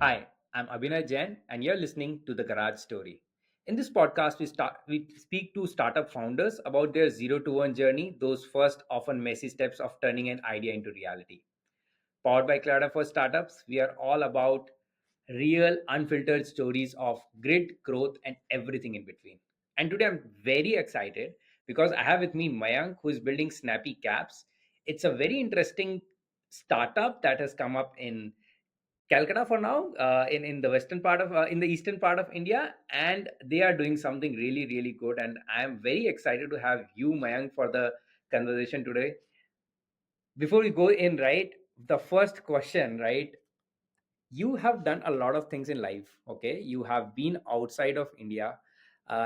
Hi, I'm Abhinay Jain, and you're listening to the Garage Story. In this podcast, we speak to startup founders about their zero to one journey, those first, often messy steps of turning an idea into reality. Powered by Cloud for Startups, we are all about real, unfiltered stories of grit, growth, and everything in between. And today I'm very excited because I have with me Mayank, who is building Snappy Caps. It's a very interesting startup that has come up in Calcutta for now, in the western part of in the eastern part of India, and they are doing something really really good. And I am very excited to have you, Mayank, for the conversation today. Before we go in, right, the first question, right, you have done a lot of things in life. Okay, you have been outside of India,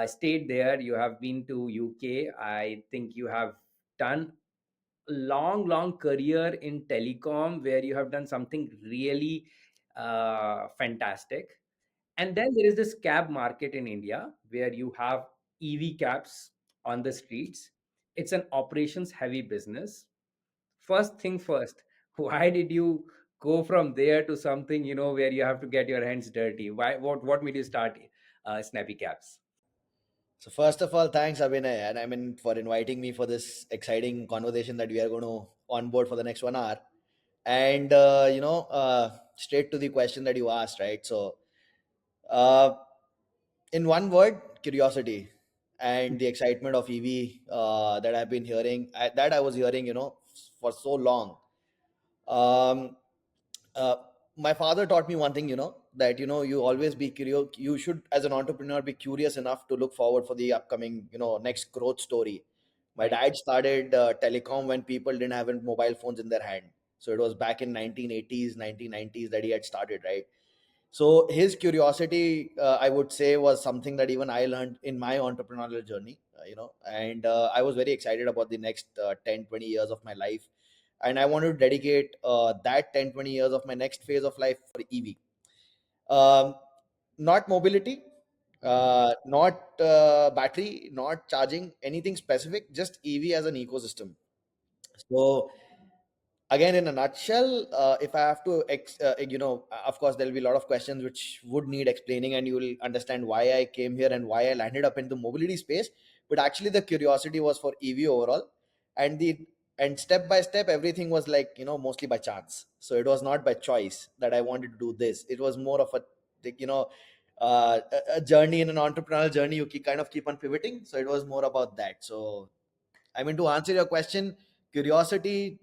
stayed there. You have been to UK. I think you have done long career in telecom where you have done something really fantastic. And then there is this cab market in India where you have EV cabs on the streets. It's an operations heavy business. First thing first, why did you go from there to something, where you have to get your hands dirty? Why, what made you start Snappy Cabs? So first of all, thanks Abhinay, and I mean for inviting me for this exciting conversation that we are going to onboard for the next 1 hour. And straight to the question that you asked, right? So, uh, in one word, curiosity and the excitement of EV that I've been hearing, that I was hearing, for so long. Um, uh, my father taught me one thing, that you always be curious. You should, as an entrepreneur, be curious enough to look forward for the upcoming, next growth story. My Right. dad started telecom when people didn't have mobile phones in their hand. So it was back in 1980s, 1990s that he had started, right? So his curiosity, I would say, was something that even I learned in my entrepreneurial journey, and I was very excited about the next 10, 20 years of my life. And I want to dedicate that 10, 20 years of my next phase of life for EV. Um, Not mobility, not battery, not charging, anything specific, just EV as an ecosystem. So again, in a nutshell, if I have to of course there'll be a lot of questions which would need explaining, and you will understand why I came here and why I landed up in the mobility space. But actually the curiosity was for EV overall, and the and step by step everything was like, mostly by chance. So it was not by choice that I wanted to do this. It was more of a, like, a journey. In an entrepreneurial journey, you kind of keep on pivoting, so it was more about that. So I mean, to answer your question, curiosity,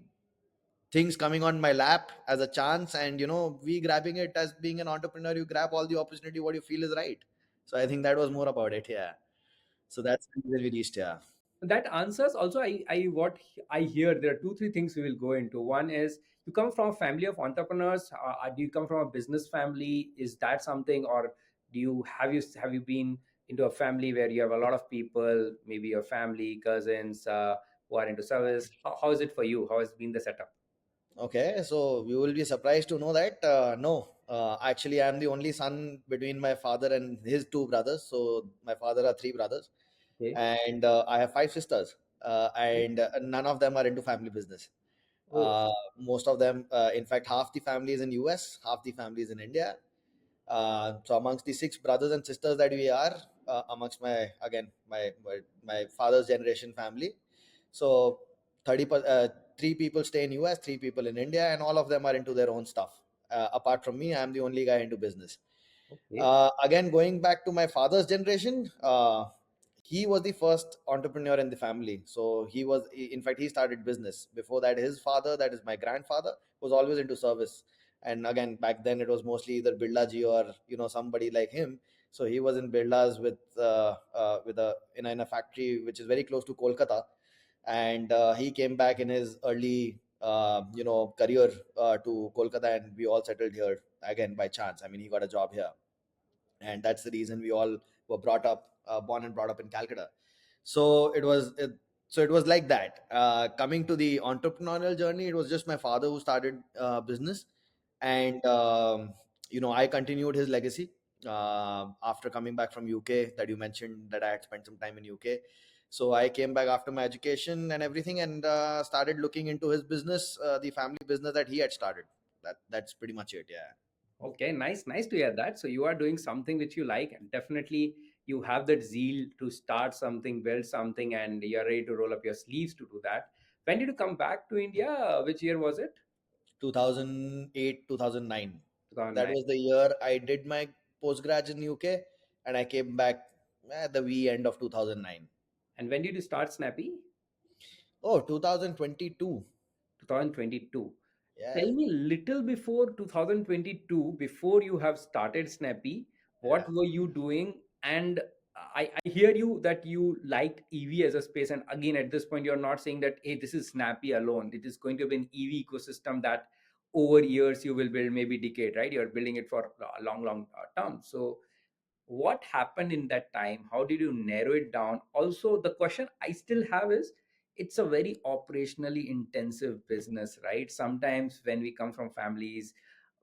things coming on my lap as a chance, and we grabbing it. As being an entrepreneur, you grab all the opportunity what you feel is right. So I think that was more about it. Yeah. So that's where we reached. Yeah. That answers also, I what I hear. There are two three things we will go into. One is, you come from a family of entrepreneurs. Do you come from a business family? Is that something? Or do you have you been into a family where you have a lot of people, maybe your family cousins, who are into service? How is it for you? How has been the setup? Okay, so you will be surprised to know that no, actually, I am the only son between my father and his two brothers. So my father are three brothers, Okay. and I have five sisters, and none of them are into family business. Oh. Most of them, in fact, half the family is in US, half the family is in India. So amongst the six brothers and sisters that we are, amongst my, again, my father's generation family, so 30 three people stay in US, three people in India, and all of them are into their own stuff. Apart from me, I'm the only guy into business. Okay. Again, going back to my father's generation, he was the first entrepreneur in the family. So he was, in fact, he started business. Before that, his father, that is my grandfather, was always into service. And again, back then it was mostly either Birlaji or somebody like him. So he was in Birlas with a in a factory which is very close to Kolkata, and he came back in his early career to Kolkata, and we all settled here again by chance. I mean, he got a job here, and that's the reason we all were born and brought up in Calcutta. So it was like that. Coming to the entrepreneurial journey, it was just my father who started business, and I continued his legacy after coming back from UK. That you mentioned that I had spent some time in UK. So I came back after my education and everything, and started looking into his business, the family business that he had started. That's pretty much it. Yeah. Okay, nice to hear that. So you are doing something which you like, and definitely you have that zeal to start something, build something, and you're ready to roll up your sleeves to do that. When did you come back to India? Which year was it? 2008, 2009. That 2009. was the year I did my postgrad in UK, and I came back at the end of 2009. And when did you start Snappy? Oh, 2022. 2022. Yeah, Tell me little before 2022, before you have started Snappy, what yeah. were you doing? And I hear you that you liked EV as a space. And again, at this point, you're not saying that, hey, this is Snappy alone. It is going to be an EV ecosystem that over years you will build, maybe decade, right? You're building it for a long term. So what happened in that time? How did you narrow it down? Also, the question I still have is, it's a very operationally intensive business, right? Sometimes when we come from families,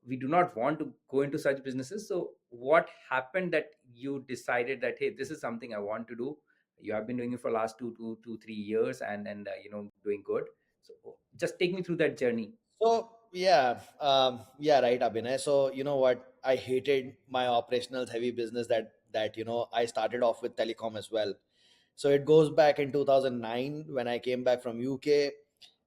we do not want to go into such businesses. So what happened that you decided that, hey, this is something I want to do? You have been doing it for last 3 years, and doing good. So just take me through that journey. So yeah, yeah, right, Abhinay. So you know what? I hated my operational heavy business that I started off with telecom as well. So it goes back in 2009 when I came back from UK,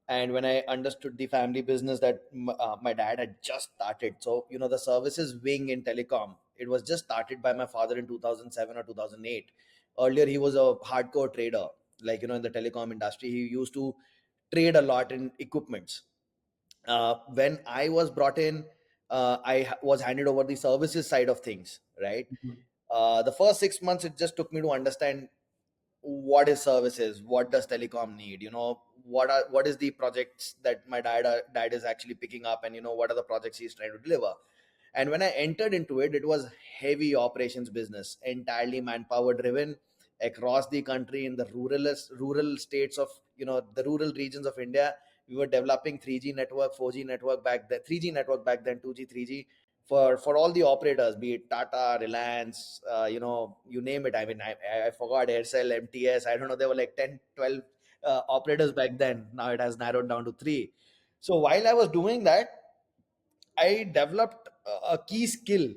and when I understood the family business that my dad had just started. So the services wing in telecom, it was just started by my father in 2007 or 2008. Earlier, he was a hardcore trader, like in the telecom industry. He used to trade a lot in equipments. When I was brought in, was handed over the services side of things, right? Mhm. The first 6 months, it just took me to understand what is services, what does telecom need, what is the projects that my dad is actually picking up, and what are the projects he's trying to deliver. And when I entered into it, it was heavy operations business, entirely manpower driven, across the country in the rural states of the rural regions of India. We were developing 3G network, 4G network back then, 3G network back then, 2G, 3G, for all the operators, be it Tata, Reliance, you name it. I mean, I forgot Aircel, MTS. I don't know. There were like 10, 12 operators back then. Now it has narrowed down to three. So while I was doing that, I developed a key skill,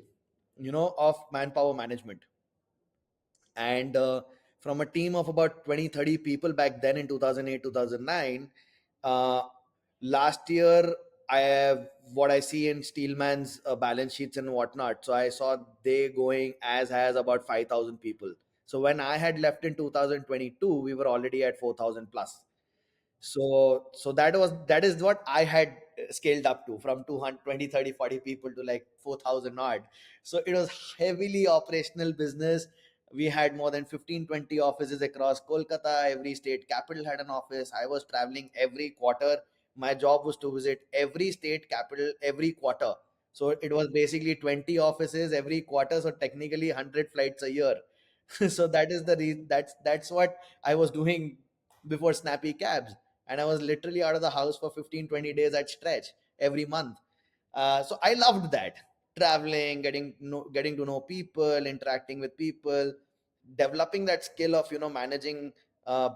of manpower management. And from a team of about 20, 30 people back then in 2008, 2009, uh, last year, I have what I see in Steelman's balance sheets and whatnot. So I saw they going as has about 5,000 people. So when I had left in 2022, we were already at 4,000 plus. So that is what I had scaled up to, from 200, 20, 30, 40 people to like 4,000 odd. So it was heavily operational business. We had more than 15, 20 offices across Kolkata. Every state capital had an office. I was traveling every quarter. My job was to visit every state capital every quarter. So it was basically 20 offices every quarter, so technically 100 flights a year. So that is the that's what I was doing before Snappy Cabs. And I was literally out of the house for 15, 20 days at stretch every month. So I loved that, traveling, getting to know people, interacting with people, developing that skill of managing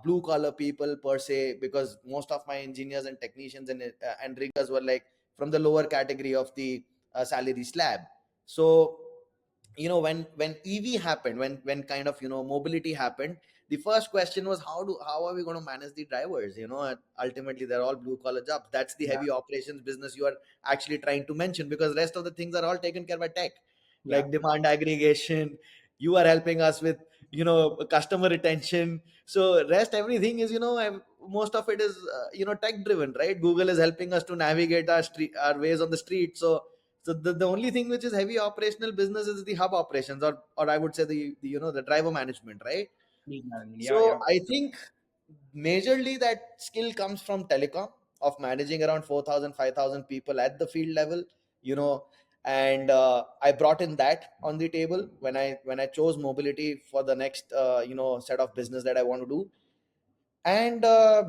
blue collar people per se, because most of my engineers and technicians and riggers were like from the lower category of the salary slab. So when EV happened, when kind of mobility happened, the first question was how are we going to manage the drivers? And ultimately they're all blue collar jobs. That's the Yeah, heavy operations business you are actually trying to mention, because rest of the things are all taken care by tech, yeah. like demand aggregation. You are helping us with customer retention. So rest everything is most of it is tech driven, right? Google is helping us to navigate our ways on the street. So the only thing which is heavy operational business is the hub operations, or I would say the driver management, right? Fleet management. Yeah, So yeah. I think majorly that skill comes from telecom, of managing around 4,000, 5,000 people at the field level, you know, and I brought in that on the table when I chose mobility for the next set of business that I want to do. And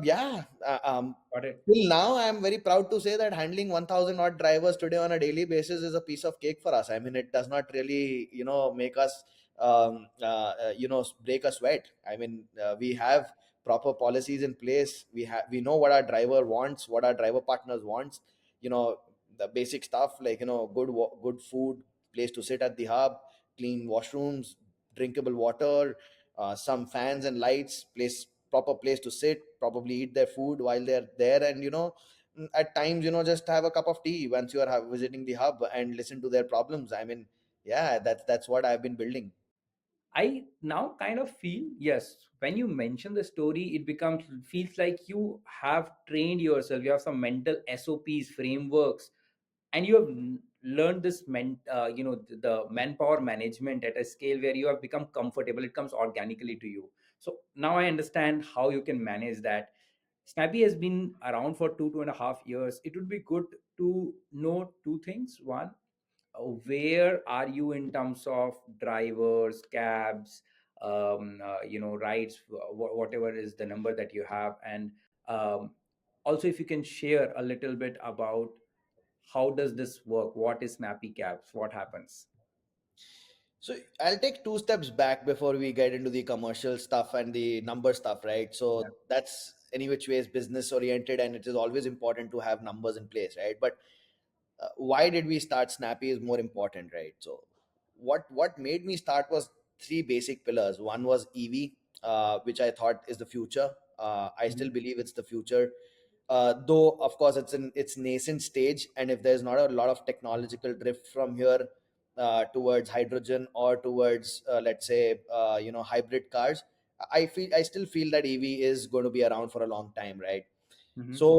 yeah, Got it. till now, I'm very proud to say that handling 1,000 odd drivers today on a daily basis is a piece of cake for us. I mean, it does not really, make us, break a sweat. I mean, we have proper policies in place. We know what our driver wants, what our driver partners wants. You know, the basic stuff like good food, place to sit at the hub, clean washrooms, drinkable water, some fans and lights, proper place to sit, probably eat their food while they're there, and at times just have a cup of tea once you are visiting the hub and listen to their problems. I mean, yeah, that's what I've been building. I now kind of feel, yes, when you mention the story, it becomes feels like you have trained yourself. You have some mental SOPs, frameworks, and you have learned this the manpower management at a scale where you have become comfortable. It comes organically to you. So now I understand how you can manage that. Snappy has been around for 2.5 years. It would be good to know two things. One, where are you in terms of drivers, cabs, rides, whatever is the number that you have, and um, also if you can share a little bit about how does this work, what is snappy cabs, what happens. So I'll take two steps back before we get into the commercial stuff and the number stuff, right? Yeah. So that's any which way is business oriented, and it is always important to have numbers in place, right? But why did we start Snappy is more important, right? So what made me start was three basic pillars. One was EV, which I thought is the future. I still Mhm. believe it's the future, though of course it's in its nascent stage, and if there's not a lot of technological drift from here towards hydrogen or towards let's say hybrid cars, I still feel that EV is going to be around for a long time, right? Mhm. So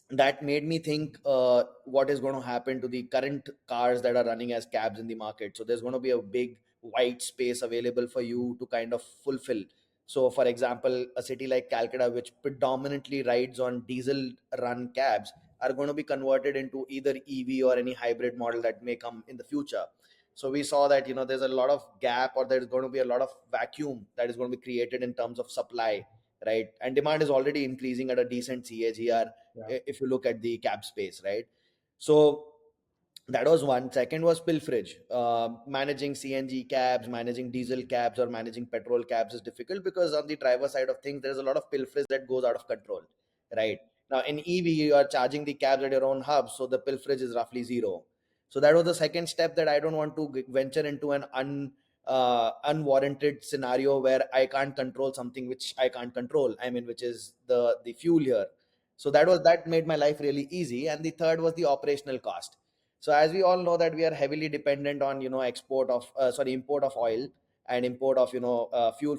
that made me think what is going to happen to the current cars that are running as cabs in the market. So there's going to be a big white space available for you to kind of fulfill. So for example, a city like Calcutta, which predominantly rides on diesel run cabs, are going to be converted into either EV or any hybrid model that may come in the future. So we saw that there's a lot of gap, or there's going to be a lot of vacuum that is going to be created in terms of supply, right? And demand is already increasing at a decent CAGR Yeah. if you look at the cab space, right? So that was one. Second was pilferage. Managing CNG cabs, managing diesel cabs, or managing petrol cabs is difficult because on the driver side of things, there's a lot of pilferage that goes out of control, right? Now in EV, you are charging the cabs at your own hub, so the pilferage is roughly zero. So that was the second step, that I don't want to venture into an unwarranted scenario where I can't control something which I can't control. I mean, which is the fuel here. So that made my life really easy. And the third was the operational cost. So as we all know that we are heavily dependent on import of oil and import of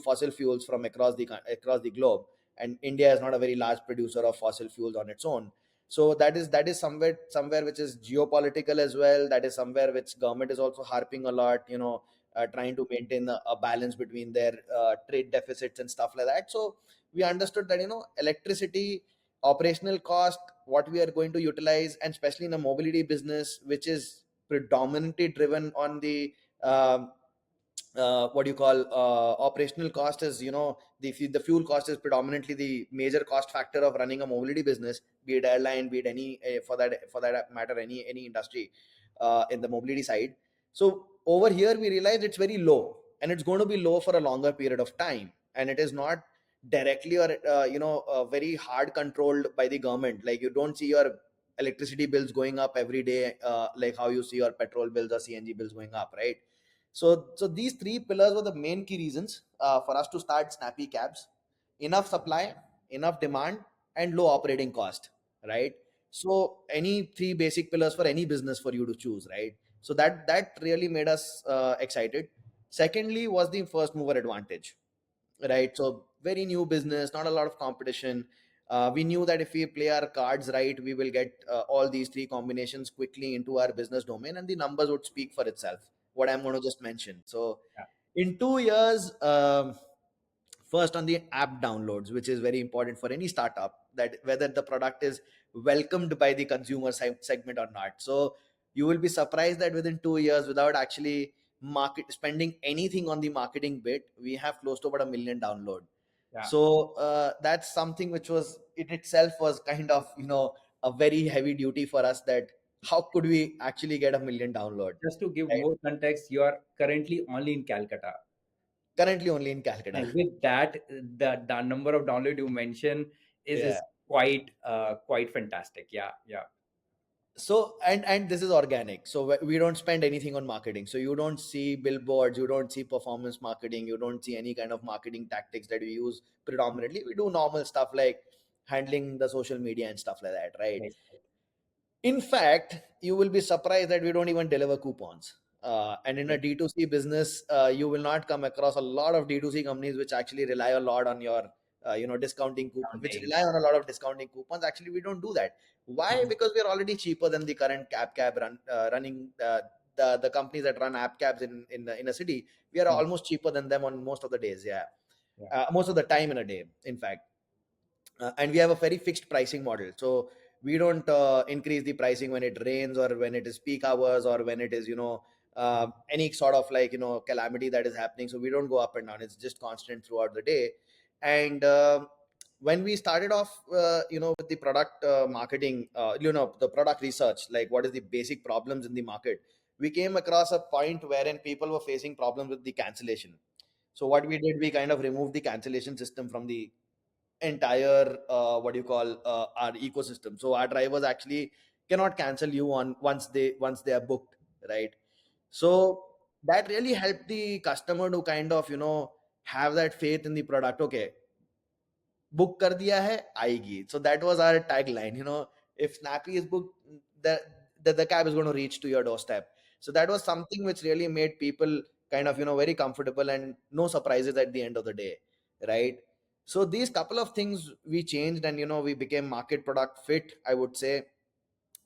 fossil fuels from across the globe, and India is not a very large producer of fossil fuels on its own. So that is somewhere which is geopolitical as well. That is somewhere which government is also harping a lot, trying to maintain a balance between their trade deficits and stuff like that. So we understood that electricity, operational cost, what we are going to utilize, and especially in the mobility business, which is predominantly driven on the what do you call operational cost, is the fuel cost is predominantly the major cost factor of running a mobility business, be it airline, be it any for that matter, any industry in the mobility side. So over here we realize it's very low, and it's going to be low for a longer period of time, and it is not directly or very hard controlled by the government. Like, you don't see your electricity bills going up every day, like how you see your petrol bills or CNG bills going up, right? So these three pillars were the main key reasons for us to start Snappy Cabs: enough supply, enough demand, and low operating cost, right? So any three basic pillars for any business for you to choose, right? So that really made us excited. Secondly was the first mover advantage, right? So very new business, not a lot of competition. We knew that if we play our cards right, we will get all these three combinations quickly into our business domain, and the numbers would speak for itself, what I'm going to just mention. So Yeah. in 2 years, first on the app downloads, which is very important for any startup, that whether the product is welcomed by the consumer segment or not. So you will be surprised that within 2 years, without actually market spending anything on the marketing bit, we have close to about a million download. Yeah. So that's something which was it itself was kind of a very heavy duty for us, that how could we actually get a million download, Just to give right? more context, you are currently only in Calcutta. Currently only in Calcutta. And with that, the number of download you mentioned is Yeah. is quite quite fantastic. Yeah, yeah. So and this is organic, so we don't spend anything on marketing, so you don't see billboards, you don't see performance marketing, you don't see any kind of marketing tactics that we use. Predominantly we do normal stuff like handling the social media and stuff like that, right? Yes. In fact, you will be surprised that we don't even deliver coupons. And in a Okay. D2C business, you will not come across a lot of D2C companies which actually rely a lot on your, discounting which Sounding. rely on a lot of discounting coupons. Actually, we don't do that. Why? Mhm. Because we are already cheaper than the current running the companies that run app cabs in a city. We are Mhm. almost cheaper than them on most of the days. Yeah, Yeah. most of the time in a day. In fact, and we have a very fixed pricing model, so we don't increase the pricing when it rains or when it is peak hours or when it is any sort of like calamity that is happening. So we don't go up and down, it's just constant throughout the day. And when we started off with the product marketing, the product research, like what is the basic problems in the market, we came across a point wherein people were facing problems with the cancellation. So what we did, we kind of removed the cancellation system from the entire what do you call our ecosystem. So our drivers actually cannot cancel you on once they are booked, right? So that really helped the customer to kind of have that faith in the product. Okay, book kar diya hai, aayegi. So that was our tagline. If Snappy is booked, the, the cab is going to reach to your doorstep. So that was something which really made people kind of very comfortable and no surprises at the end of the day, right? So these couple of things we changed, and we became market product fit, I would say,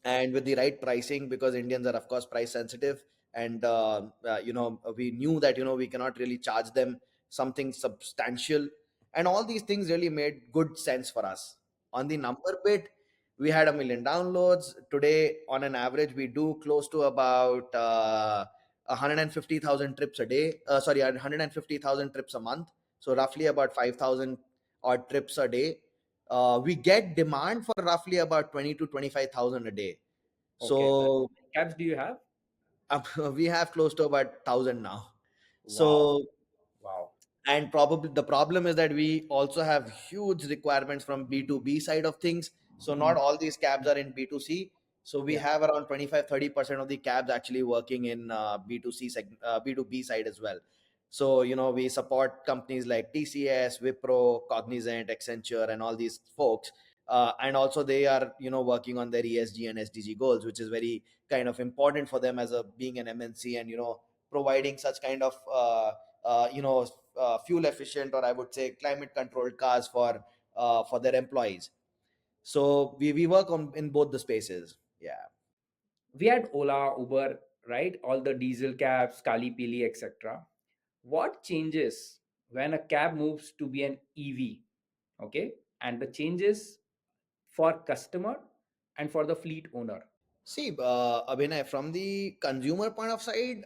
and with the right pricing, because Indians are of course price sensitive. And we knew that we cannot really charge them something substantial, and all these things really made good sense for us. On the number bit, we had 1 million downloads today. On an average, we do close to about 150,000 trips a day, sorry, 150,000 trips a month, so roughly about 5,000 odd trips a day. We get demand for roughly about 20 to 25,000 a day. Okay. So how So many cabs do you have? we have close to about 1,000 now. Wow. So, Wow. and probably the problem is that we also have huge requirements from B2B side of things. So not Mhm. all these cabs are in B2C. So we Yeah. have around 25-30% of the cabs actually working in B2B side as well. So we support companies like TCS, Wipro, Cognizant, Accenture, and all these folks. And also they are working on their ESG and SDG goals, which is very kind of important for them as a being an MNC, and providing such kind of fuel efficient, or I would say climate controlled cars for their employees. So we work on in both the spaces. Yeah. We had Ola, Uber, right? All the diesel cabs, Kali Pili, etc. What changes when a cab moves to be an EV? Okay. And the changes for customer and for the fleet owner. See, Abhinay, from the consumer point of side,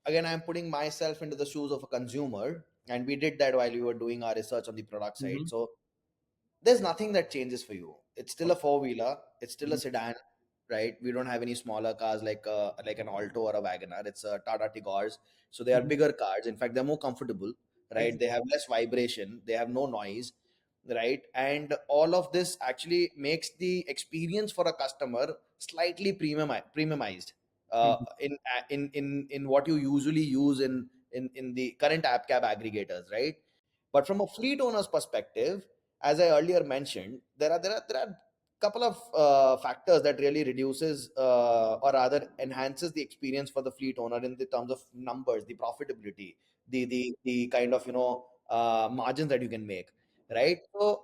again, I'm putting myself into the shoes of a consumer, and we did that while we were doing our research on the product side. Mhm. So there's nothing that changes for you. It's still a Okay. four-wheeler. It's still a Mhm. sedan, right? We don't have any smaller cars like an Alto or a Wagoner. It's a Tata Tigors, so they are Mhm. bigger cars. In fact, they're more comfortable, right? They Exactly. have less vibration. They have no noise, right? And all of this actually makes the experience for a customer slightly premiumized Mhm. in what you usually use in the current app cab aggregators, right? But from a fleet owner's perspective, as I earlier mentioned, there are couple of factors that really reduces or rather enhances the experience for the fleet owner in the terms of numbers, the profitability, the kind of margins that you can make, right? So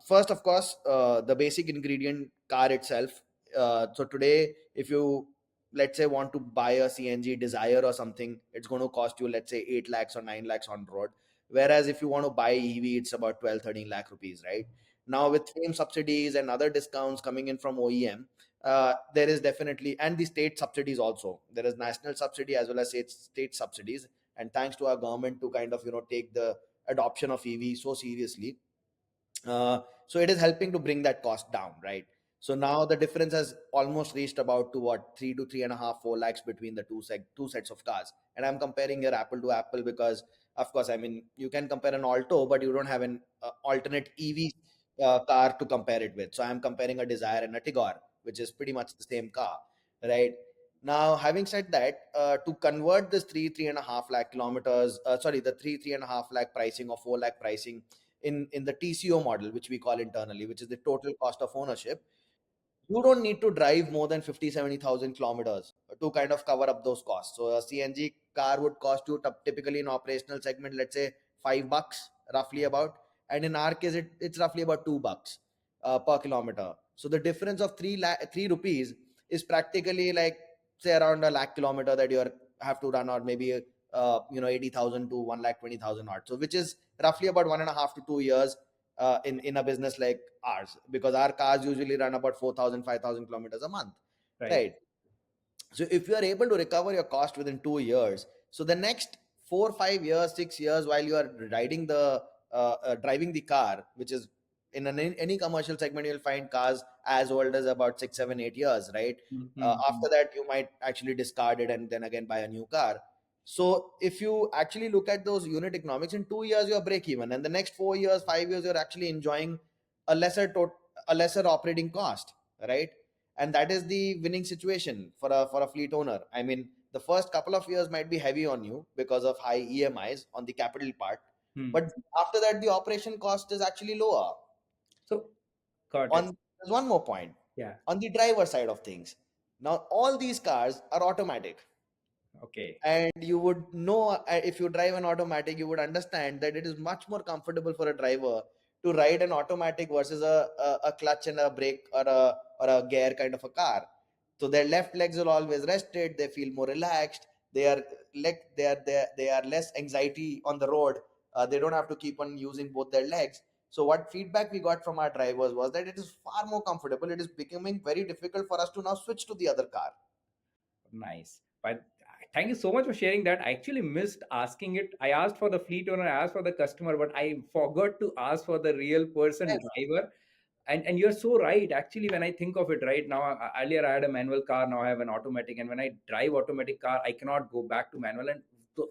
first, of course, the basic ingredient car itself. So today, if you let's say want to buy a CNG Desire or something, it's going to cost you, let's say, 8 lakhs or 9 lakhs on road. Whereas if you want to buy EV, it's about 12, 13 lakh rupees, right? Now with same subsidies and other discounts coming in from OEM, there is definitely, and the state subsidies also. There is national subsidy as well as state subsidies, and thanks to our government to kind of take the adoption of EV so seriously, so it is helping to bring that cost down, right? So now the difference has almost reached about to what, 3 to 3.5, 4 lakhs between the two sets of cars. And I'm comparing here apple to apple because, of course, I mean you can compare an Alto, but you don't have an alternate EV car to compare it with. So I'm comparing a Desire and a Tigor, which is pretty much the same car, right? Now, having said that, to convert this 3.5 lakh kilometers, sorry, the 3.5 lakh pricing or 4 lakh pricing in the TCO model, which we call internally, which is the total cost of ownership, you don't need to drive more than 50, 70,000 kilometers to kind of cover up those costs. So a CNG car would cost you typically in operational segment, let's say $5 roughly about, and in our case it's roughly about $2 per kilometer. So the difference of 3 rupees is practically like say around a lakh kilometer that you have to run, or maybe 80,000 to 1,20,000 odd. So which is roughly about 1.5 to 2 years in a business like ours, because our cars usually run about 4,000, 5,000 kilometers a month, Right. right? So if you are able to recover your cost within 2 years, so the next 4, 5 years, 6 years, while you are riding the driving the car, which is in any commercial segment, you'll find cars as old as about 6, 7, 8 years, right? Mm-hmm. After that, you might actually discard it and then again buy a new car. So if you actually look at those unit economics, in 2 years you're break even, and the next 4 years, 5 years, you're actually enjoying a a lesser operating cost, right? And that is the winning situation for a fleet owner. I mean, the first couple of years might be heavy on you because of high EMIs on the capital part, Hmm. but after that the operation cost is actually lower. So, got On it. There's one more point Yeah. on the driver side of things. Now all these cars are automatic, Okay. and you would know, if you drive an automatic, you would understand that it is much more comfortable for a driver to ride an automatic versus a clutch and a brake, or a gear kind of a car. So their left legs are always rested, they feel more relaxed, they are they are less anxiety on the road. They don't have to keep on using both their legs. So what feedback we got from our drivers was that it is far more comfortable. It is becoming very difficult for us to now switch to the other car. Nice. But thank you so much for sharing that. I actually missed asking it. I asked for the fleet owner, I asked for the customer, but I forgot to ask for the real person driver. And you're so right. Actually, when I think of it right now, earlier I had a manual car, now I have an automatic. And when I drive automatic car, I cannot go back to manual. And so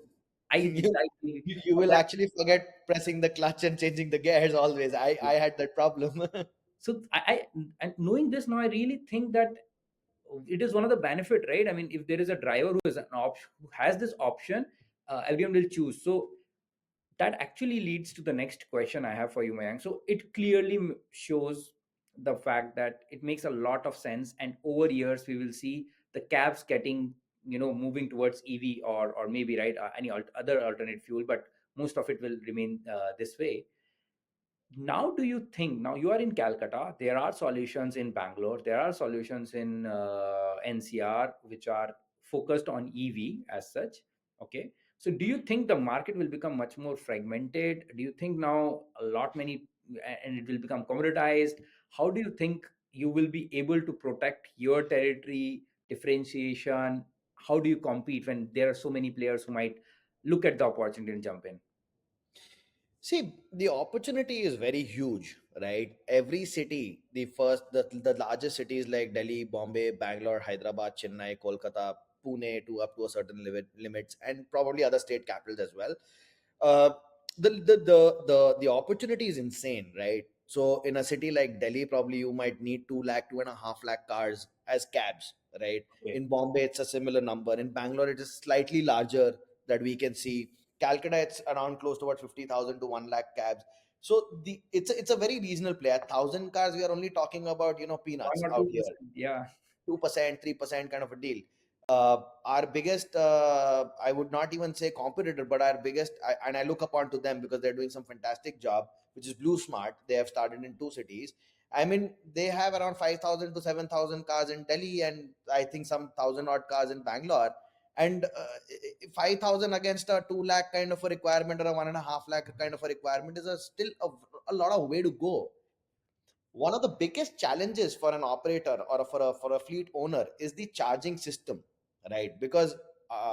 you, I you will that actually forget pressing the clutch and changing the gears always. I had that problem. so I and knowing this now, I really think that it is one of the benefit, right? I mean, if there is a driver who is an option, who has this option, everyone will choose. So that actually leads to the next question I have for you, Mayank. So it clearly shows the fact that it makes a lot of sense, and over years we will see the cabs getting, moving towards EV, or maybe, right, any other alternate fuel, but most of it will remain this way. Now, do you think, now you are in Calcutta, there are solutions in Bangalore, there are solutions in NCR which are focused on EV as such? Okay. So do you think the market will become much more fragmented? Do you think now a lot many, and it will become commoditized? How do you think you will be able to protect your territory differentiation? How do you compete when there are so many players who might look at the opportunity and jump in? See, the opportunity is very huge, right? Every city, the largest cities like Delhi, Bombay, Bangalore, Hyderabad, Chennai, Kolkata, Pune, to up to a certain limits, and probably other state capitals as well. Uh, the opportunity is insane, right? So in a city like Delhi, probably you might need 2 lakh, 2.5 lakh cars as cabs, right? Okay. In Bombay, it's a similar number. In Bangalore, it is slightly larger that we can see. Calcutta, it's around close to about 50,000 to 1 lakh cabs. So it's a very regional play. At 1,000 cars, we are only talking about One peanuts or out two here. percent, yeah. 2%, 3% kind of a deal. Our biggest, I would not even say competitor, but our biggest, and I look upon to them because they're doing some fantastic job, which is Blue Smart. They have started in two cities. I mean, they have around 5,000 to 7,000 cars in Delhi, and I think some thousand odd cars in Bangalore. And 5,000 against a 2 lakh kind of a requirement, or a 1.5 lakh kind of a requirement, is still a lot of way to go. One of the biggest challenges for an operator, or for a fleet owner, is the charging system, right? Because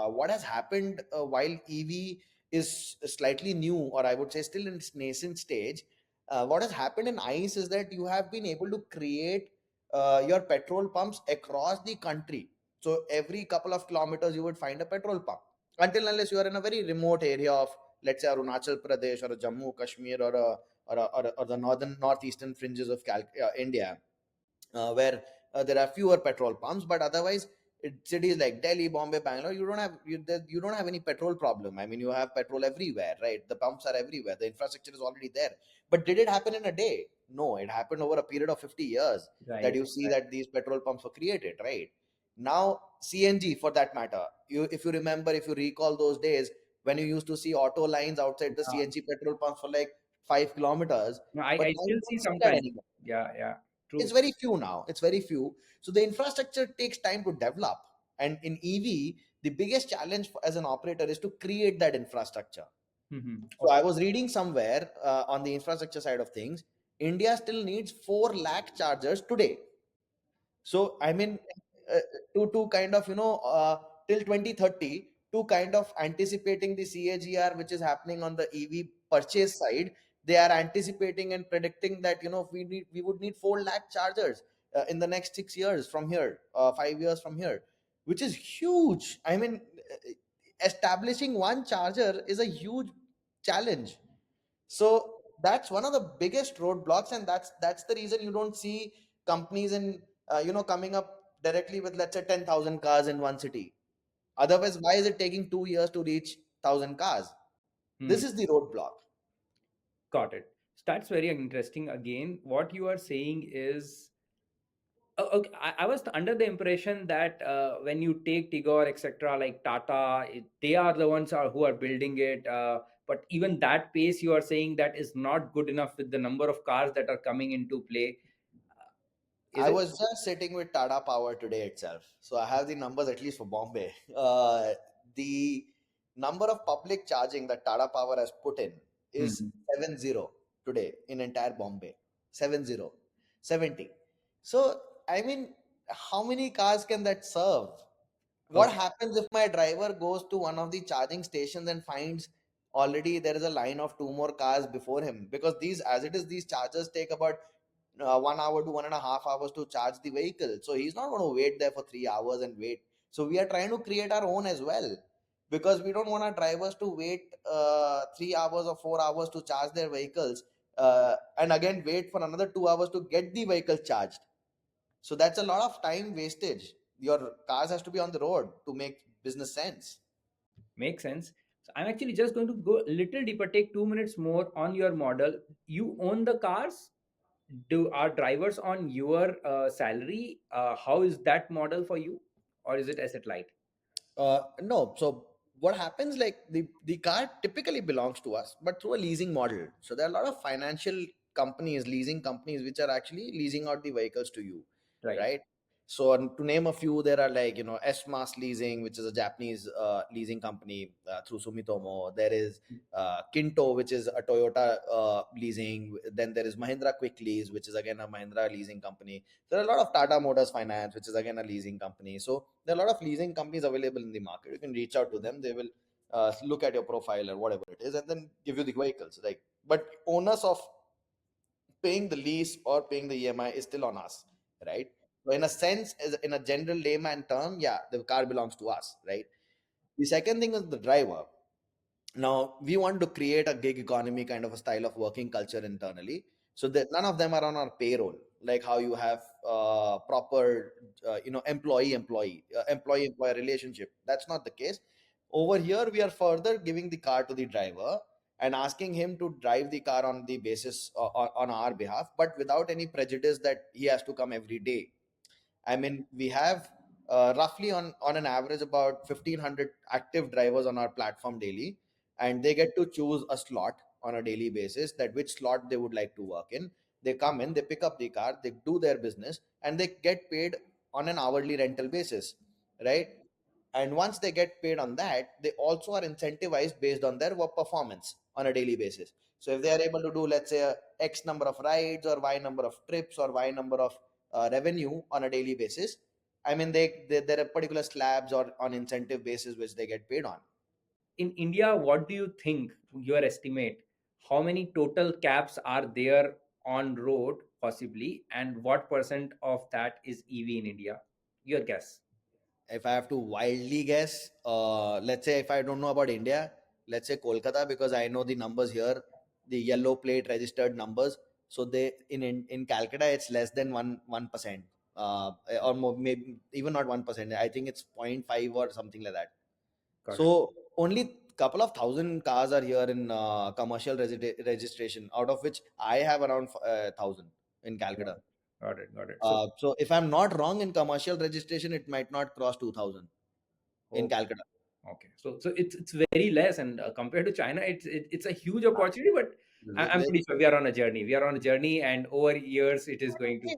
what has happened, while EV is slightly new, or I would say still in its nascent stage, what has happened in ICE is that you have been able to create your petrol pumps across the country. So every couple of kilometers you would find a petrol pump, until unless you are in a very remote area of, let's say, Arunachal Pradesh, or a Jammu Kashmir, or the northeastern fringes of India, where there are fewer petrol pumps, but otherwise cities like Delhi, Bombay, Bangalore, you don't have any petrol problem. I mean, you have petrol everywhere, right? The pumps are everywhere, the infrastructure is already there. But did it happen in a day? No, it happened over a period of 50 years that Right. you see that these petrol pumps were created, right? Now CNG, for that matter, if you remember, if you recall those days when you used to see auto lines outside the Yeah. CNG petrol pumps for like 5 kilometers, No, but I now you still see don't see that sometimes. anymore. Yeah, yeah, It's true. very few now. It's very few. So the infrastructure takes time to develop. And in EV, the biggest challenge as an operator is to create that infrastructure. So I Okay. was reading somewhere on the infrastructure side of things, India still needs 4 lakh chargers today. So I mean, uh, to kind of till 2030, to kind of anticipating the CAGR which is happening on the EV purchase side, they are anticipating and predicting that we would need 4 lakh chargers in the next 6 years from here, 5 years from here, which is huge. I mean, establishing one charger is a huge challenge. So that's one of the biggest roadblocks, and that's the reason you don't see companies in coming up directly with, let's say, 10,000 cars in one city. Otherwise, why is it taking 2 years to reach 1,000 cars? Hmm. This is the roadblock. Got it. So that's very interesting. Again, what you are saying is, okay, I was under the impression that when you take Tigor, etc., like Tata, they are the ones who are building it. But even that pace you are saying that is not good enough with the number of cars that are coming into play. Uh, Is I it? was just sitting with Tata Power today itself. So I have the numbers at least for Bombay. The number of public charging that Tata Power has put in is Mhm. 70 today in entire Bombay. 70. 70. So, I mean, how many cars can that serve? What Okay. happens if my driver goes to one of the charging stations and finds already there is a line of two more cars before him? Because these, as it is, these chargers take about 1 hour to 1.5 hours to charge the vehicle. So he's not going to wait there for 3 hours and wait. So we are trying to create our own as well, because we don't want our drivers to wait 3 hours or 4 hours to charge their vehicles, and again wait for another 2 hours to get the vehicle charged. So that's a lot of time wastage. Your cars has to be on the road to make business sense. Makes sense. So I'm actually just going to go a little deeper, take 2 minutes more on your model. You own the cars. Do are drivers on your salary? How is that model for you, or is it asset light? No. So what happens, like the car typically belongs to us, but through a leasing model. So there are a lot of financial companies, leasing companies, which are actually leasing out the vehicles to you, Right. right? So to name a few, there are like S-Mass Leasing, which is a Japanese leasing company through Sumitomo. There is Kinto, which is a Toyota leasing. Then there is Mahindra Quick Lease, which is again a Mahindra leasing company. There are a lot of Tata Motors Finance, which is again a leasing company. So there are a lot of leasing companies available in the market. You can reach out to them. They will look at your profile or whatever it is, and then give you the vehicles. Like, but onus of paying the lease or paying the EMI is still on us, right? So in a sense, in a general layman term, yeah, the car belongs to us, right? The second thing is the driver. Now we want to create a gig economy kind of a style of working culture internally, so that none of them are on our payroll, like how you have proper employee employer relationship. That's not the case. Over here we are further giving the car to the driver and asking him to drive the car on the basis on our behalf, but without any prejudice that he has to come every day. I mean, we have roughly on an average about 1,500 active drivers on our platform daily, and they get to choose a slot on a daily basis, that which slot they would like to work in. They come in, they pick up the car, they do their business, and they get paid on an hourly rental basis, right? And once they get paid on that, they also are incentivized based on their work performance on a daily basis. So if they are able to do, let's say, a x number of rides or y number of trips or y number of revenue on a daily basis, I mean, there are particular slabs or on incentive basis which they get paid on. In India, what do you think, your estimate, how many total cabs are there on road possibly, and what percent of that is EV in India? Your guess. If I have to wildly guess, let's say if I don't know about India, let's say Kolkata, because I know the numbers here, the yellow plate registered numbers. So they in Calcutta, it's less than 1%. or more, maybe even not 1%. I think it's 0.5 or something like that. Got it. So only couple of thousand cars are here in commercial registration, out of which I have around 1,000 in Got Calcutta. it. Got it. Got it. So, So if I'm not wrong, in commercial registration, it might not cross 2,000 in okay. Calcutta. Okay. So it's very less, and compared to China, it's a huge opportunity. But I'm Like, pretty sure we are on a journey. We are on a journey, and over years, it is going to.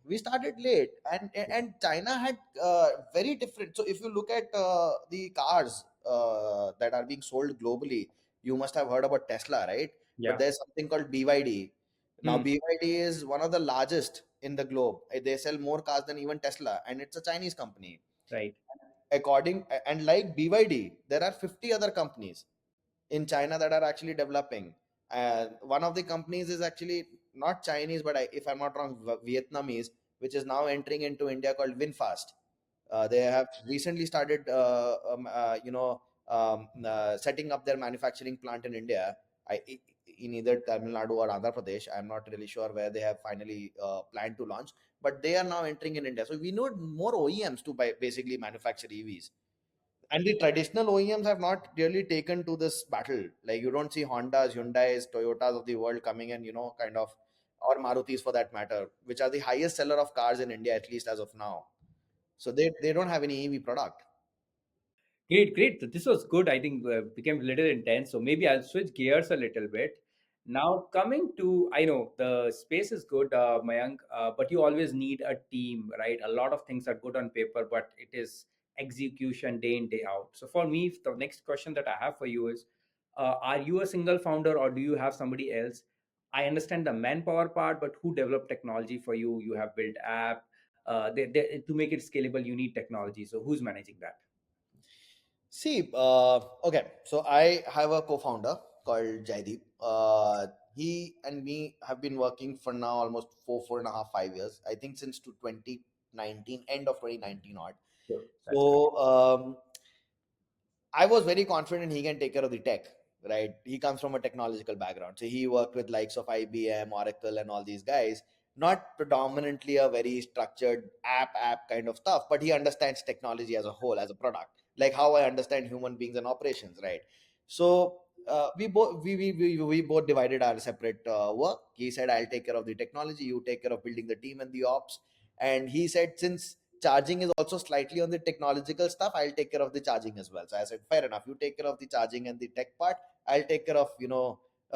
we started late, and China had very different. So if you look at the cars that are being sold globally, you must have heard about Tesla, right? But Yeah. there's something called BYD. Now Hmm. BYD is one of the largest in the globe. They sell more cars than even Tesla, and it's a Chinese company. Right. According and like BYD, there are 50 other companies in China that are actually developing. One of the companies is actually not Chinese, but if I'm not wrong, Vietnamese, which is now entering into India, called VinFast. They have recently started, setting up their manufacturing plant in India. In either Tamil Nadu or Andhra Pradesh. I'm not really sure where they have finally planned to launch, but they are now entering in India. So we need more OEMs to basically manufacture EVs, and the traditional OEMs have not really taken to this battle. Like you don't see Hondas, Hyundais, Toyotas of the world coming in, kind of, or Marutis for that matter, which are the highest seller of cars in India, at least as of now. So they don't have any EV product. Great, great. So this was good. I think became a little intense. So maybe I'll switch gears a little bit. Now, coming to, I know the space is good, Mayank, but you always need a team, right? A lot of things are good on paper, but it is execution day in, day out. So for me, the next question that I have for you is, are you a single founder or do you have somebody else? I understand the manpower part, but who developed technology for you? You have built app. To make it scalable, you need technology. So who's managing that? See, okay, so I have a co-founder called Jaideep. He and me have been working for now almost 4.5, 5 years. I think since to 2019, end of 2019 odd. Sure. That's good. So I was very confident he can take care of the tech, right? He comes from a technological background. So he worked with likes of IBM, Oracle, and all these guys. Not predominantly a very structured app kind of stuff, but he understands technology as a whole, as a product, like how I understand human beings and operations, right? So we both divided our separate work. He said, "I'll take care of the technology. You take care of building the team and the ops." And he said, since charging is also slightly on the technological stuff, I'll take care of the charging as well. So I said, fair enough, you take care of the charging and the tech part, I'll take care of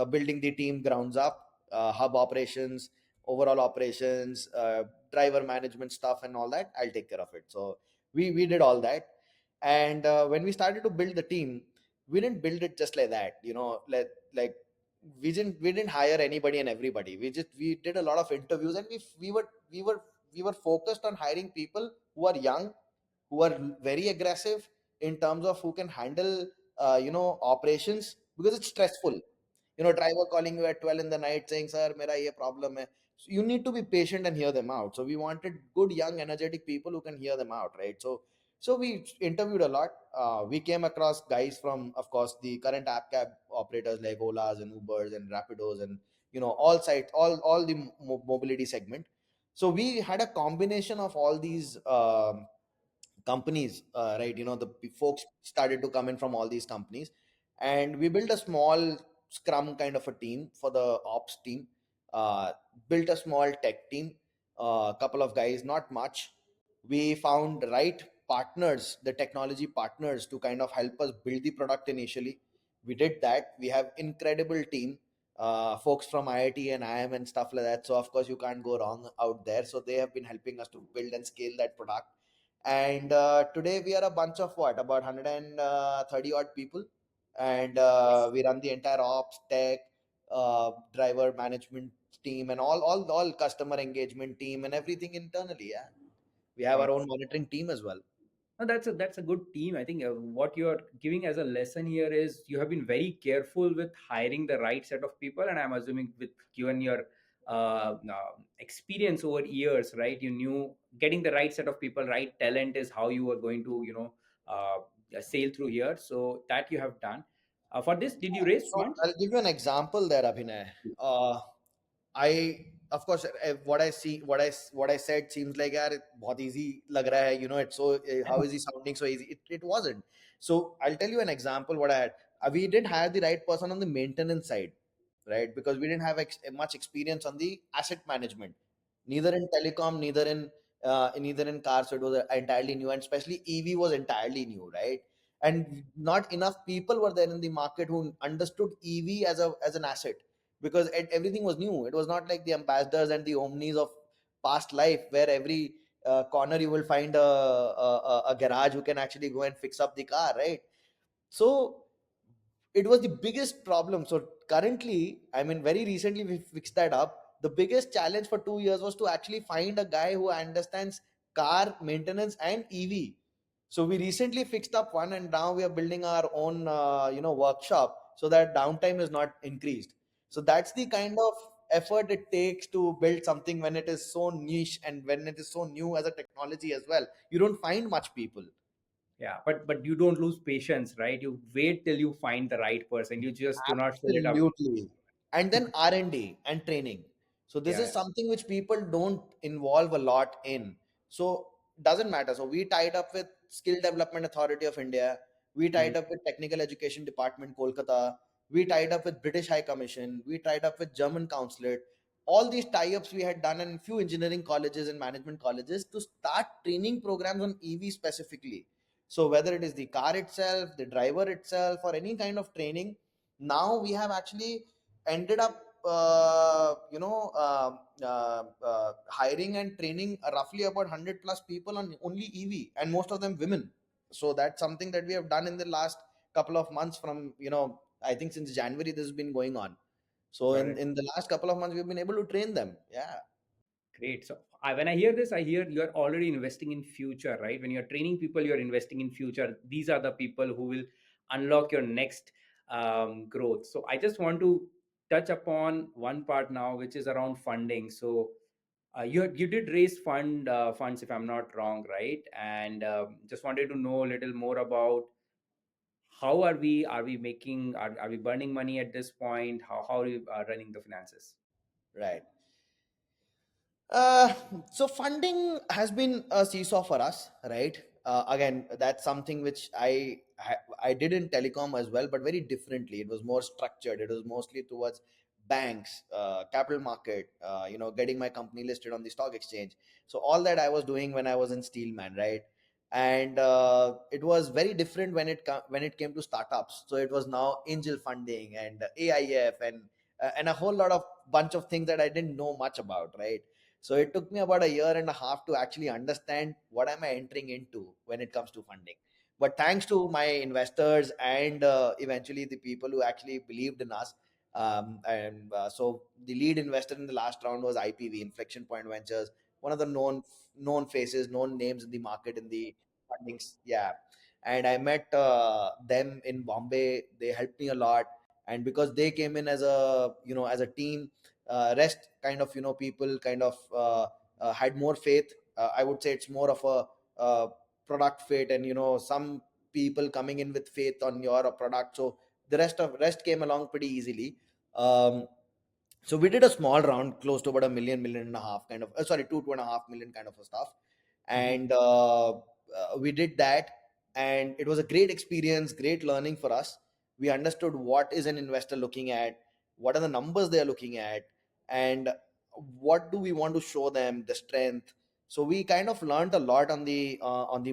building the team grounds up, hub operations, overall operations, driver management stuff and all that. I'll take care of it. So we did all that. And when we started to build the team, we didn't build it just like that, like we didn't hire anybody and everybody. We did a lot of interviews, and we were focused on hiring people who are young, who are very aggressive in terms of who can handle operations, because it's stressful. Driver calling you at 12 in the night saying, sir, mera ye problem hai. So you need to be patient and hear them out. So we wanted good, young, energetic people who can hear them out, right? So we interviewed a lot. We came across guys from, of course, the current app cab operators like Olas and Ubers and Rapidos, and all sites, all the mobility segment. So we had a combination of all these companies, right? The folks started to come in from all these companies, and we built a small scrum kind of a team for the ops team. uh, Built a small tech team, a couple of guys, not much. We found right partners, the technology partners, to kind of help us build the product initially. We did that. We have incredible team, folks from IIT and IIM and stuff like that, so of course you can't go wrong out there. So they have been helping us to build and scale that product. And today we are a bunch of what, about 130 odd people. And we run the entire ops, tech, driver management team, and all customer engagement team and everything internally. Yeah, we have our own monitoring team as well. No, that's a good team. I think what you're giving as a lesson here is you have been very careful with hiring the right set of people, and I'm assuming with given your experience over years, right? You knew getting the right set of people, right talent is how you are going to sail through here. So that you have done. For this, did you raise So funds? I'll give you an example there, Abhinay. uh, I of course, what I see, what I said seems like, yaar, बहुत easy lag raha hai, it's so, how is he sounding so easy? It wasn't. So I'll tell you an example what I had. We didn't hire the right person on the maintenance side, right? Because we didn't have much experience on the asset management, neither in telecom, neither in cars. So it was entirely new, and especially EV was entirely new, right? And not enough people were there in the market who understood EV as an asset, because everything was new. It was not like the ambassadors and the omnis of past life, where every corner you will find a garage who can actually go and fix up the car, right? So it was the biggest problem. So currently, I mean, very recently we fixed that up. The biggest challenge for 2 years was to actually find a guy who understands car maintenance and EV. So we recently fixed up one, and now we are building our own, workshop, so that downtime is not increased. So that's the kind of effort it takes to build something when it is so niche and when it is so new as a technology as well. You don't find much people. Yeah, but you don't lose patience, right? You wait till you find the right person. You just do not fill it up. Absolutely. And then R&D and training. So this Yeah. is something which people don't involve a lot in. So doesn't matter. So we tied up with Skill Development Authority of India. We Mhm. tied up with Technical Education Department, Kolkata. We tied up with British High Commission. We tied up with German Consulate. All these tie-ups we had done in few engineering colleges and management colleges to start training programs on EV specifically. So whether it is the car itself, the driver itself, or any kind of training, now we have actually ended up hiring and training roughly about 100 plus people on only EV, and most of them women. So that's something that we have done in the last couple of months. From, I think since January this has been going on. So Got in it. in the last couple of months we've been able to train them. Yeah. Great. So when I hear this, I hear you're already investing in future, right? When you're training people, you're investing in future. These are the people who will unlock your next growth. So I just want to touch upon one part now, which is around funding. So you did raise funds, if I'm not wrong, right? And just wanted to know a little more about how are we making are we burning money at this point? How are we running the finances? Right. Uh, so funding has been a seesaw for us, right? Again, that's something which I did in telecom as well, but very differently. It was more structured. It was mostly towards banks, capital market, getting my company listed on the stock exchange. So all that I was doing when I was in Steelman, right? And it was very different when it came to startups. So it was now angel funding and AIF and a whole lot of bunch of things that I didn't know much about, right? So it took me about a year and a half to actually understand what am I entering into when it comes to funding. But thanks to my investors and eventually the people who actually believed in us, so the lead investor in the last round was IPV, Inflection Point Ventures, one of the known faces, known names in the market in the fundings. Yeah, and I met them in Bombay. They helped me a lot, and because they came in as a team, rest kind of people kind of had more faith. I would say it's more of a product fit, and some people coming in with faith on your product. So the rest came along pretty easily. So we did a small round close to about a million and a half kind of, sorry, 2.5 million kind of a stuff. Mhm. And we did that, and it was a great experience, great learning for us. We understood what is an investor looking at, what are the numbers they are looking at, and what do we want to show them, the strength. So we kind of learned a lot on the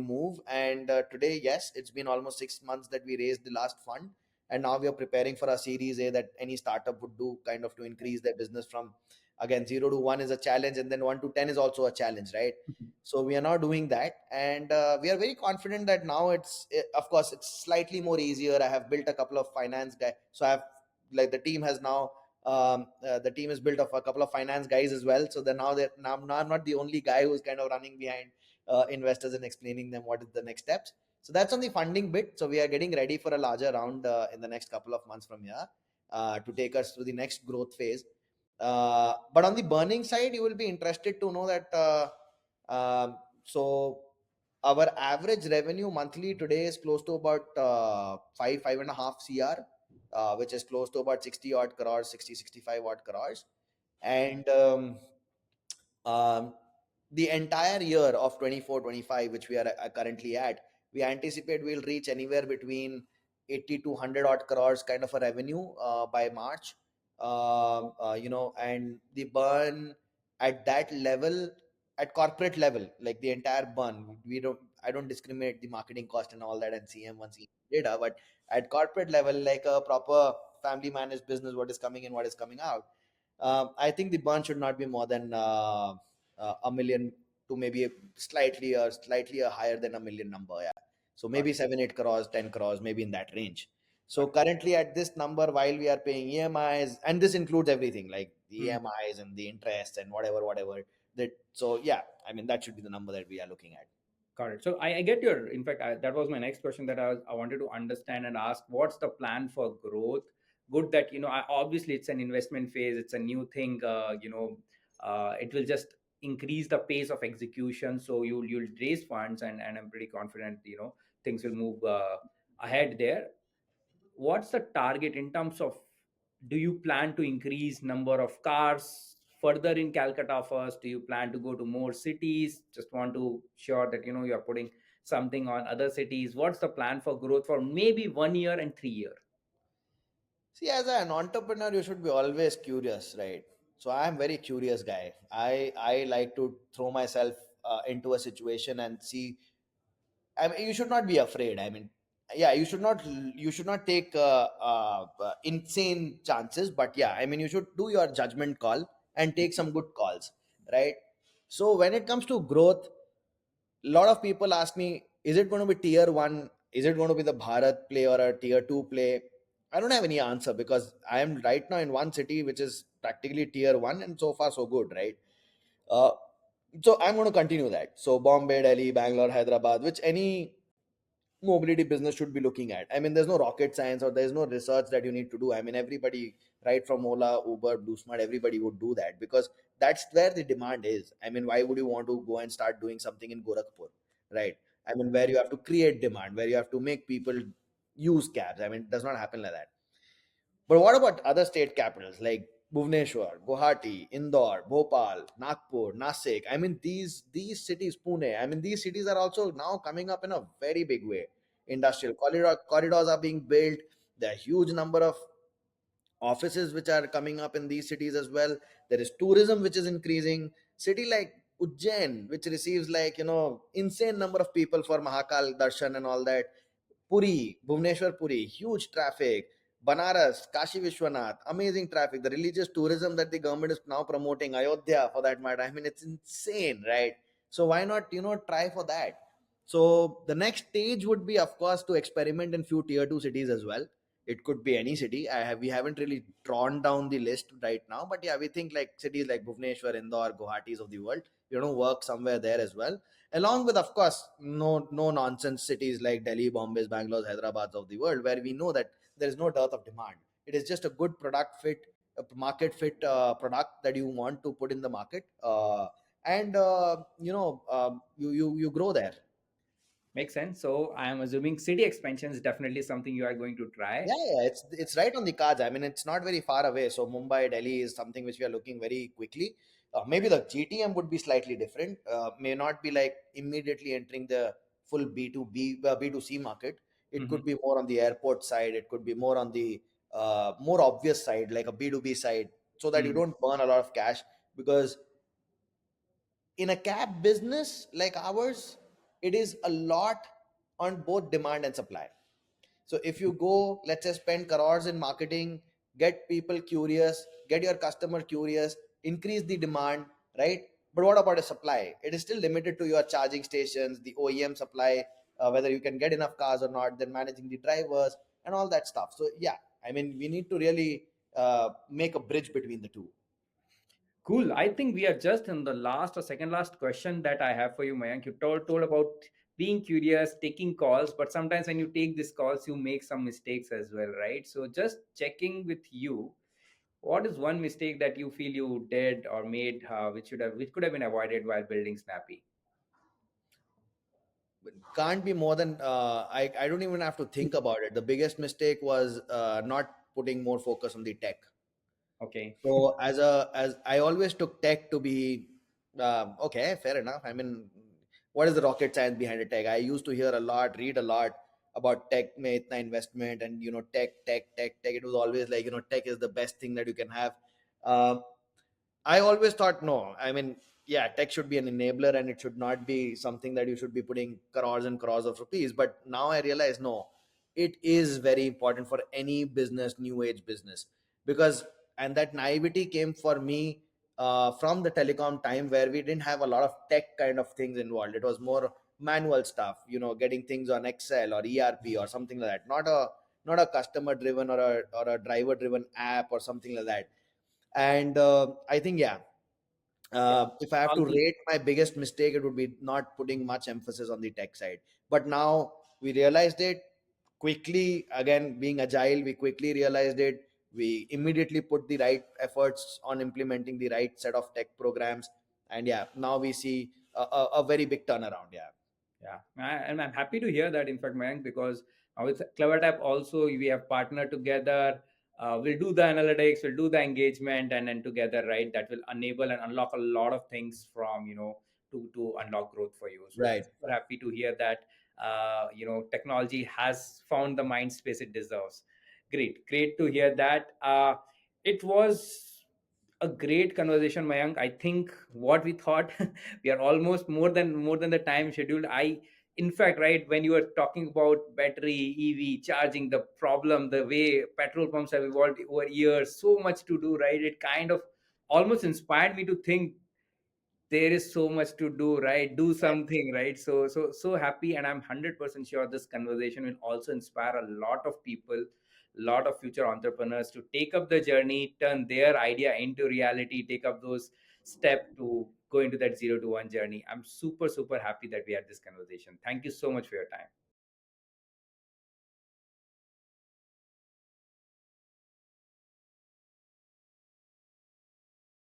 move. And today, yes, it's been almost 6 months that we raised the last fund, and now we are preparing for a series A that any startup would do, kind of to increase their business from, again, 0 to 1 is a challenge, and then 1 to 10 is also a challenge, right? So we are now doing that, and we are very confident that now of course it's slightly more easier. I have built a couple of finance guys, so I have, like, the team has now, the team is built of a couple of finance guys as well. So now I'm not the only guy who's kind of running behind investors and explaining them what is the next steps. So that's on the funding bit. So we are getting ready for a larger round in the next couple of months from here, to take us to the next growth phase. But on the burning side, you will be interested to know that so our average revenue monthly today is close to about 5.5 cr, which is close to about 60 odd crores, 60 65 odd crores. And um, the entire year of 24-25, which we are currently at, we anticipate we'll reach anywhere between 80 to 100 odd crores kind of a revenue by March. And the burn at that level, at corporate level, like the entire burn, we don't I don't discriminate the marketing cost and all that and CM one CM data, but at corporate level, like a proper family managed business, what is coming in, what is coming out, I think the burn should not be more than a million, to maybe slightly a higher than a million number. Yeah. So Got maybe 7-8 crores, 10 crores, maybe in that range. So got currently at this number, while we are paying EMIs, and this includes everything like the it. EMIs and the interest and whatever that. So yeah, I mean that should be the number that we are looking at. Got it. So I get your. In fact, that was my next question that I wanted to understand and ask. What's the plan for growth? Good that obviously it's an investment phase. It's a new thing. It will just increase the pace of execution. So you'll raise funds, and I'm pretty confident things will move ahead there. What's the target in terms of, do you plan to increase number of cars further in Calcutta first? Do you plan to go to more cities? Just want to sure that you're putting something on other cities. What's the plan for growth for maybe 1 year and 3 year? See, as an entrepreneur, you should be always curious, right? So I am very curious guy. I like to throw myself into a situation and see. I mean, you should not be afraid. I mean, yeah, you should not take insane chances, but yeah, I mean, you should do your judgment call and take some good calls, right? So when it comes to growth, a lot of people ask me, is it going to be tier one? Is it going to be the Bharat play or a tier two play? I don't have any answer because I am right now in one city which is practically tier one, and so far so good, right? Uh, so I'm going to continue that. So Bombay, Delhi, Bangalore, Hyderabad, which any mobility business should be looking at. I mean, there's no rocket science or there's no research that you need to do. I mean, everybody, right from Ola, Uber, BlueSmart, everybody would do that because that's where the demand is. I mean, why would you want to go and start doing something in Gorakhpur, right? I mean, where you have to create demand, where you have to make people use cabs. I mean, it does not happen like that. But what about other state capitals like Bhubaneswar, Guwahati, Indore, Bhopal, Nagpur, Nasik? I mean, these cities, Pune. I mean, these cities are also now coming up in a very big way. Industrial corridors are being built. There are huge number of offices which are coming up in these cities as well. There is tourism which is increasing. City like Ujjain, which receives like insane number of people for Mahakal Darshan and all that. Puri, Bhubaneswar Puri, huge traffic. Banaras, Kashi Vishwanath, amazing traffic. The religious tourism that the government is now promoting, Ayodhya for that matter. I mean, it's insane, right? So why not, try for that? So the next stage would be, of course, to experiment in few tier two cities as well. It could be any city. We haven't really drawn down the list right now, but yeah, we think like cities like Bhubaneswar, Indore, Guwahatis of the world, work somewhere there as well. Along with, of course, no nonsense cities like Delhi, Bombay, Bangalore, Hyderabad of the world, where we know that there is no dearth of demand. It is just a good product fit, a market fit product that you want to put in the market, and you grow there. Makes sense. So I am assuming city expansion is definitely something you are going to try. Yeah, it's right on the cards. I mean, it's not very far away. So Mumbai, Delhi is something which we are looking very quickly. Maybe the GTM would be slightly different. May not be like immediately entering the full B2B B2C market. It Mhm. could be more on the airport side. It could be more on the more obvious side, like a B2B side, so that you Mm. don't burn a lot of cash. Because in a cab business like ours, it is a lot on both demand and supply. so if you go, let's say, spend crores in marketing, get people curious, get your customer curious, increase the demand, right? But what about a supply? It is still limited to your charging stations, the OEM supply, whether you can get enough cars or not, then managing the drivers and all that stuff. So yeah, I mean, we need to really make a bridge between the two. Cool. I think we are just in the last or second last question that I have for you, Mayank. You told about being curious, taking calls, but sometimes when you take these calls, you make some mistakes as well, right? So just checking with you, what is one mistake that you feel you did or made, which could have been avoided while building Snappy? Can't be more than I don't even have to think about it. The biggest mistake was not putting more focus on the tech. Okay. So as I always took tech to be okay, fair enough. I mean, what is the rocket science behind a tech? I used to hear a lot, read a lot about tech, mein itna investment, and tech. It was always like, tech is the best thing that you can have. Um, I always thought no. I mean, yeah, tech should be an enabler and it should not be something that you should be putting crores and crores of rupees. But now I realize no, it is very important for any business, new age business, because and that naivety came for me from the telecom time where we didn't have a lot of tech kind of things involved. It was more manual stuff, getting things on Excel or ERP or something like that. Not a customer driven or a driver driven app or something like that. And I think, yeah, Yeah. if I have to Technology. rate my biggest mistake, it would be not putting much emphasis on the tech side. But now we realized it quickly. Again, being agile, we quickly realized it. We immediately put the right efforts on implementing the right set of tech programs. And yeah, now we see a very big turnaround. Yeah. Yeah, and I'm happy to hear that. In fact, Mayank, because with CleverTap also we have partnered together. We'll do the analytics, we'll do the engagement, and then together, right? That will enable and unlock a lot of things from to unlock growth for you. So Right. super happy to hear that. Technology has found the mind space it deserves. Great to hear that. It was a great conversation, Mayank. I think what we thought, we are almost more than the time scheduled. In fact, right, when you were talking about battery, EV charging, the problem, the way petrol pumps have evolved over years, so much to do, right? It kind of almost inspired me to think there is so much to do, right? Do something, right? So happy, and I'm 100% sure this conversation will also inspire a lot of people, lot of future entrepreneurs to take up the journey, turn their idea into reality, take up those steps to go into that 0 to 1 journey. I'm super happy that we had this conversation. Thank you so much for your time.